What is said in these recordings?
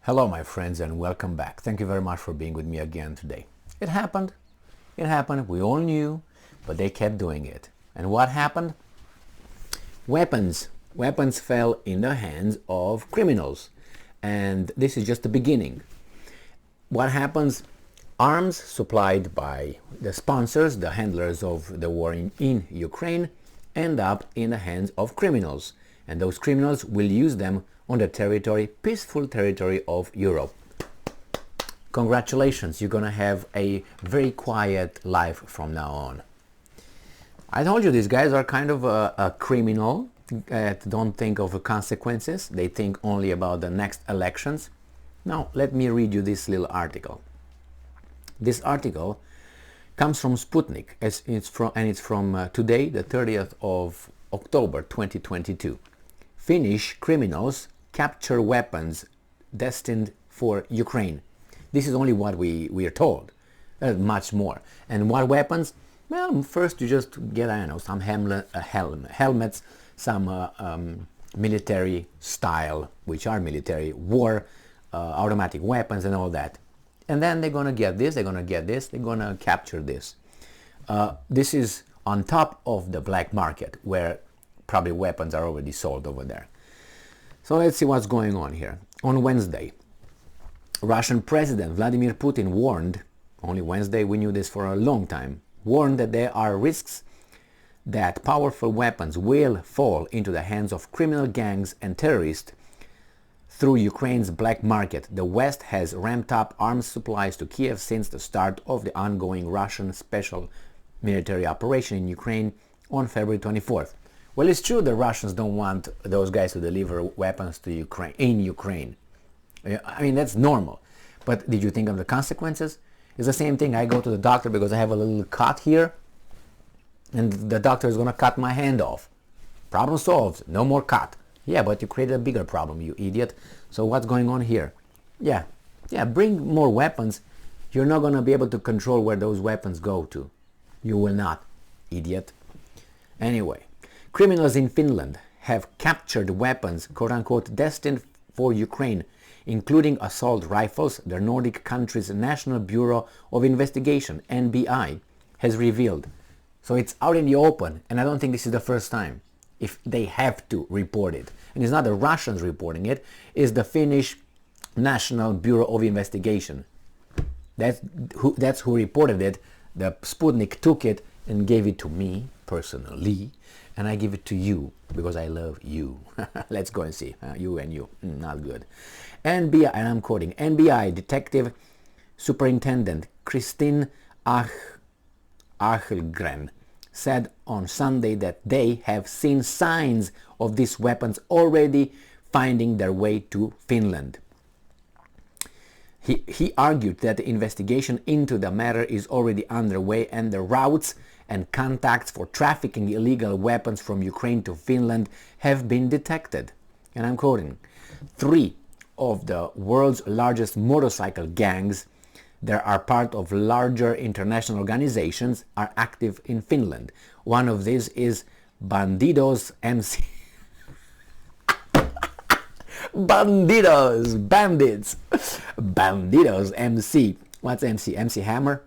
Hello my friends and welcome back. Thank you very much for being with me again today. It happened, we all knew, but they kept doing it. And what happened? Weapons fell in the hands of criminals. And this is just the beginning. What happens? Arms supplied by the sponsors, the handlers of the war in Ukraine, end up in the hands of criminals. And those criminals will use them on the territory, peaceful territory of Europe. Congratulations, you're gonna have a very quiet life from now on. I told you these guys are kind of a criminal, don't think of the consequences, they think only about the next elections. Now let me read you this little article. This article comes from Sputnik, and it's from today, the 30th of October 2022. Finnish criminals capture weapons destined for Ukraine. This is only what we are told. There's much more. And what weapons? Well, first you just get, I don't know, some helmets, some military style, which are military war, automatic weapons and all that. And then they're gonna get this, they're gonna capture this. This is on top of the black market, where probably weapons are already sold over there. So let's see what's going on here. On Wednesday, Russian President Vladimir Putin warned, only Wednesday, we knew this for a long time, warned that there are risks that powerful weapons will fall into the hands of criminal gangs and terrorists through Ukraine's black market. The West has ramped up arms supplies to Kiev since the start of the ongoing Russian special military operation in Ukraine on February 24th. Well, it's true the Russians don't want those guys to deliver weapons to Ukraine, in Ukraine. I mean, that's normal. But did you think of the consequences? It's the same thing. I go to the doctor because I have a little cut here, and the doctor is going to cut my hand off. Problem solved. No more cut. Yeah, but you created a bigger problem, you idiot. So what's going on here? Yeah, bring more weapons. You're not going to be able to control where those weapons go to. You will not, idiot. Anyway. Criminals in Finland have captured weapons, quote-unquote, destined for Ukraine, including assault rifles, the Nordic country's National Bureau of Investigation, NBI, has revealed. So it's out in the open, and I don't think this is the first time. If they have to report it. And it's not the Russians reporting it, it's the Finnish National Bureau of Investigation. That's who reported it. The Sputnik took it and gave it to me, personally. And I give it to you because I love you. Let's go and see. You and you. Not good. NBI, and I'm quoting, NBI Detective Superintendent Kristin Ahlgren said on Sunday that they have seen signs of these weapons already finding their way to Finland. He argued that the investigation into the matter is already underway and the routes and contacts for trafficking illegal weapons from Ukraine to Finland have been detected. And I'm quoting, 3 of the world's largest motorcycle gangs that are part of larger international organizations are active in Finland. One of these is Bandidos MC. Bandits MC. What's MC? MC Hammer?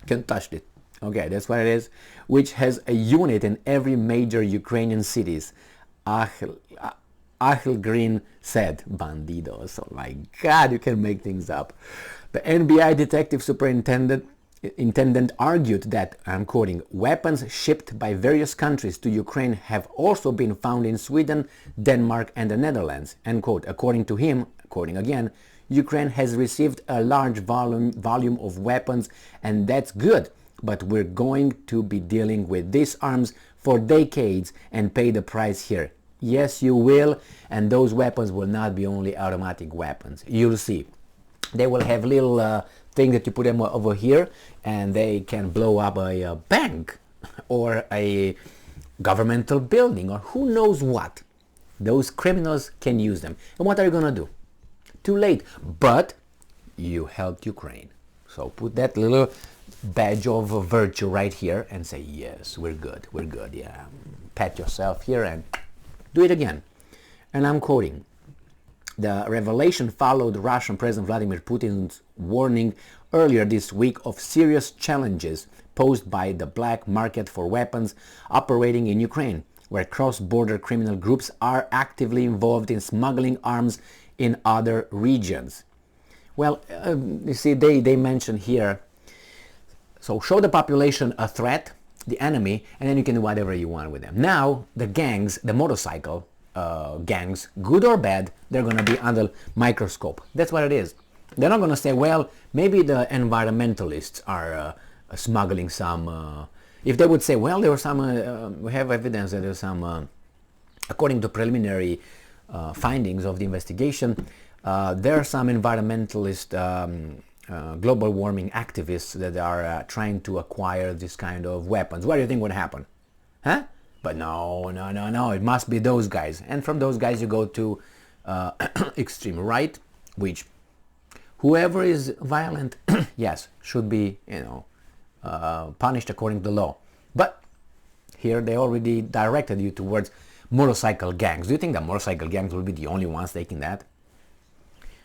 Can't touch it. Okay, that's what it is, which has a unit in every major Ukrainian cities. Ahlgren said, Bandidos. Oh my God, you can make things up. The NBI Detective Superintendent argued that, I'm quoting, weapons shipped by various countries to Ukraine have also been found in Sweden, Denmark and the Netherlands, end quote. According to him, quoting again, Ukraine has received a large volume of weapons, and that's good. But we're going to be dealing with these arms for decades and pay the price here. Yes, you will, and those weapons will not be only automatic weapons. You'll see. They will have little thing that you put them over here, and they can blow up a bank or a governmental building or who knows what. Those criminals can use them. And what are you going to do? Too late. But you helped Ukraine. So put that little badge of virtue right here and say, yes, we're good, yeah. Pat yourself here and do it again. And I'm quoting, The revelation followed Russian President Vladimir Putin's warning earlier this week of serious challenges posed by the black market for weapons operating in Ukraine, where cross-border criminal groups are actively involved in smuggling arms in other regions. Well, you see, they mention here, so show the population a threat, the enemy, and then you can do whatever you want with them. Now, the gangs, the motorcycle gangs, good or bad, they're going to be under microscope. That's what it is. They're not going to say, well, maybe the environmentalists are smuggling some... if they would say, well, there was some... we have evidence that there's some... according to preliminary findings of the investigation, there are some environmentalist global warming activists that are trying to acquire this kind of weapons. What do you think would happen? Huh? But no, it must be those guys. And from those guys you go to extreme right, which whoever is violent, yes, should be, punished according to the law. But here they already directed you towards motorcycle gangs. Do you think that motorcycle gangs will be the only ones taking that?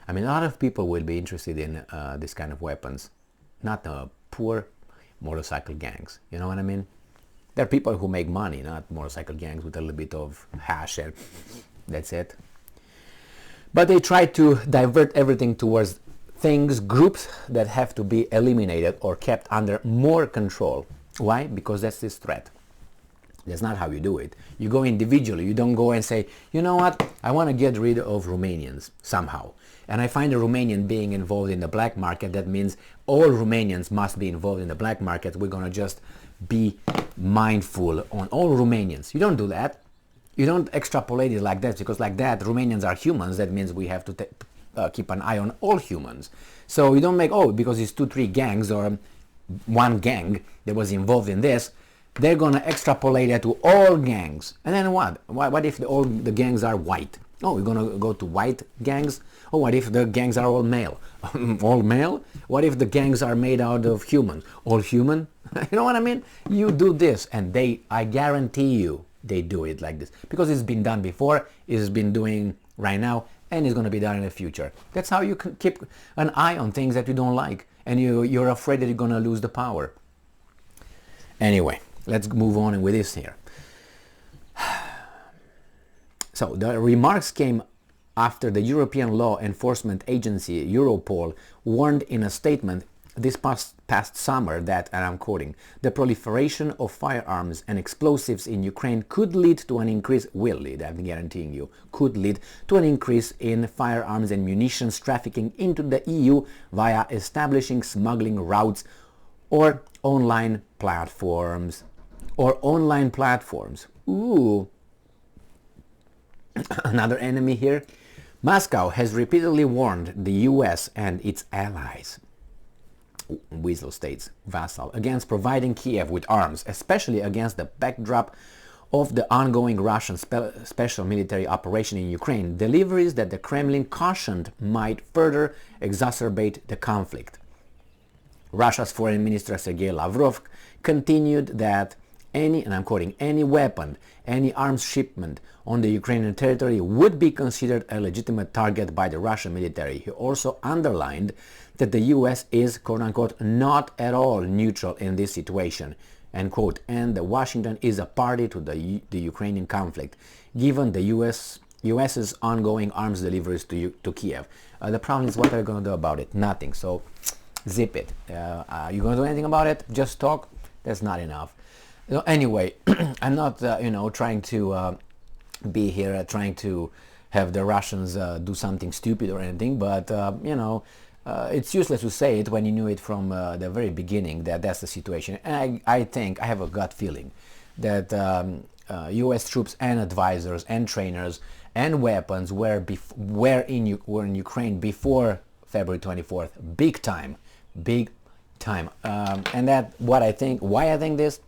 I mean, a lot of people will be interested in this kind of weapons, not the poor motorcycle gangs. You know what I mean? There are people who make money, not motorcycle gangs with a little bit of hash and that's it. But they try to divert everything towards things, groups that have to be eliminated or kept under more control. Why? Because that's this threat. That's not how you do it. You go individually. You don't go and say, you know what, I want to get rid of Romanians somehow. And I find a Romanian being involved in the black market. That means all Romanians must be involved in the black market. We're going to just be mindful on all Romanians. You don't do that. You don't extrapolate it like that, because like that, Romanians are humans. That means we have to keep an eye on all humans. So you don't make, oh, because it's 2-3 gangs or one gang that was involved in this, they're going to extrapolate that to all gangs. And then what? What if all the gangs are white? Oh, we're going to go to white gangs? Oh, what if the gangs are all male? All male? What if the gangs are made out of humans? All human? You know what I mean? You do this, and I guarantee you, they do it like this. Because it's been done before, it's been doing right now, and it's going to be done in the future. That's how you can keep an eye on things that you don't like, and you're afraid that you're going to lose the power. Anyway, let's move on with this here. So the remarks came after the European Law Enforcement Agency, Europol, warned in a statement this past summer that, and I'm quoting, the proliferation of firearms and explosives in Ukraine could lead to an increase, will lead, I'm guaranteeing you, could lead to an increase in firearms and munitions trafficking into the EU via establishing smuggling routes or online platforms. Ooh. Another enemy here. Moscow has repeatedly warned the US and its allies, weasel states, vassal, against providing Kiev with arms, especially against the backdrop of the ongoing Russian special military operation in Ukraine, deliveries that the Kremlin cautioned might further exacerbate the conflict. Russia's Foreign Minister Sergei Lavrov continued that any, and I'm quoting, any weapon, any arms shipment on the Ukrainian territory would be considered a legitimate target by the Russian military. He also underlined that the US is, quote-unquote, not at all neutral in this situation, end quote, and that Washington is a party to the Ukrainian conflict, given the US's ongoing arms deliveries to Kiev. The problem is, what are you going to do about it? Nothing. So zip it. You going to do anything about it? Just talk? That's not enough. Anyway, I'm not, trying to be here, trying to have the Russians do something stupid or anything, but, it's useless to say it when you knew it from the very beginning that that's the situation. And I think, I have a gut feeling that US troops and advisors and trainers and weapons were in Ukraine before February 24th. Big time. And that, why I think this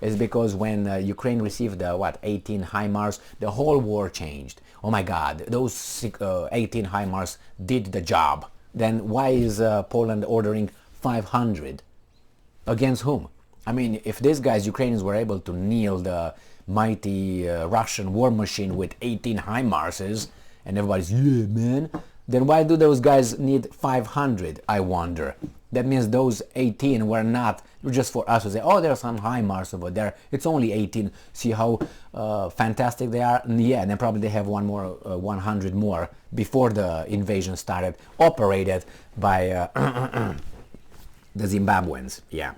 is because when Ukraine received 18 HIMARS, the whole war changed. Oh my God, those 18 HIMARS did the job. Then why is Poland ordering 500? Against whom? I mean, if these guys, Ukrainians, were able to kneel the mighty Russian war machine with 18 HIMARSes, and everybody's, yeah, man, then why do those guys need 500, I wonder? That means those 18 were not just for us to say, oh, there are some HIMARS over there. It's only 18. See how fantastic they are? And yeah, and then probably they have 100 more before the invasion started, operated by the Zimbabweans. Yeah.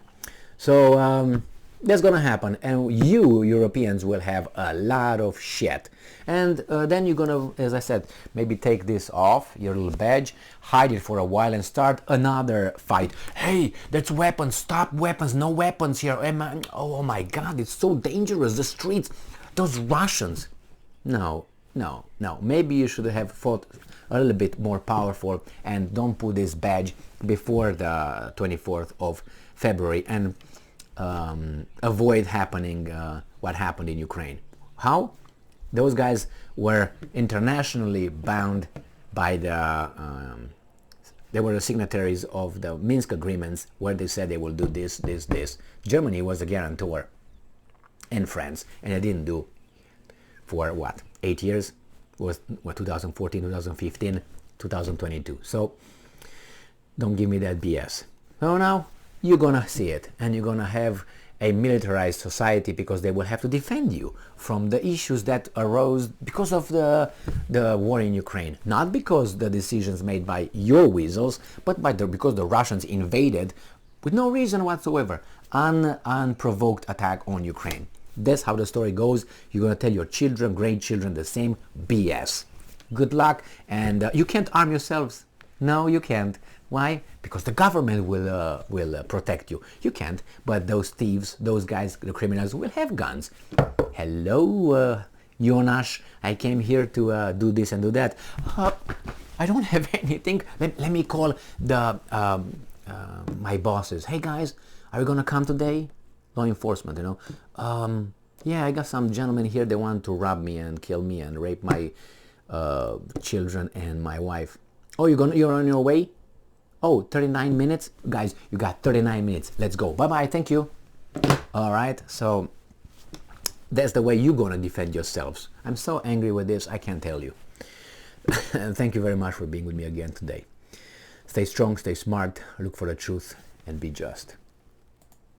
So that's gonna happen, and you Europeans will have a lot of shit. And then you're gonna, as I said, maybe take this off, your little badge, hide it for a while, and start another fight. Hey, that's weapons, stop weapons, no weapons here. Oh my God, it's so dangerous, the streets, those Russians. No, no, no. Maybe you should have fought a little bit more powerful, and don't put this badge before the 24th of February and avoid happening what happened in Ukraine. How? Those guys were internationally bound by the they were the signatories of the Minsk agreements, where they said they will do this, this, this. Germany was a guarantor, and France, and they didn't do for what, 8 years? Was what, 2014, 2015, 2022. So don't give me that BS. So now you're gonna see it, and you're gonna have a militarized society, because they will have to defend you from the issues that arose because of the war in Ukraine. Not because the decisions made by your weasels, but because the Russians invaded with no reason whatsoever, unprovoked attack on Ukraine. That's how the story goes. You're gonna tell your children, grandchildren, the same BS. Good luck, and you can't arm yourselves. No, you can't. Why? Because the government will protect you. You can't, but those thieves, those guys, the criminals, will have guns. Hello, Jonas, I came here to do this and do that. I don't have anything. Let me call the my bosses. Hey guys, are you gonna come today? Law enforcement, you know. Yeah, I got some gentlemen here. They want to rob me and kill me and rape my children and my wife. Oh, you're on your way? Oh, 39 minutes? Guys, you got 39 minutes. Let's go. Bye-bye. Thank you. All right. So that's the way you're going to defend yourselves. I'm so angry with this, I can't tell you. And thank you very much for being with me again today. Stay strong, stay smart, look for the truth, and be just.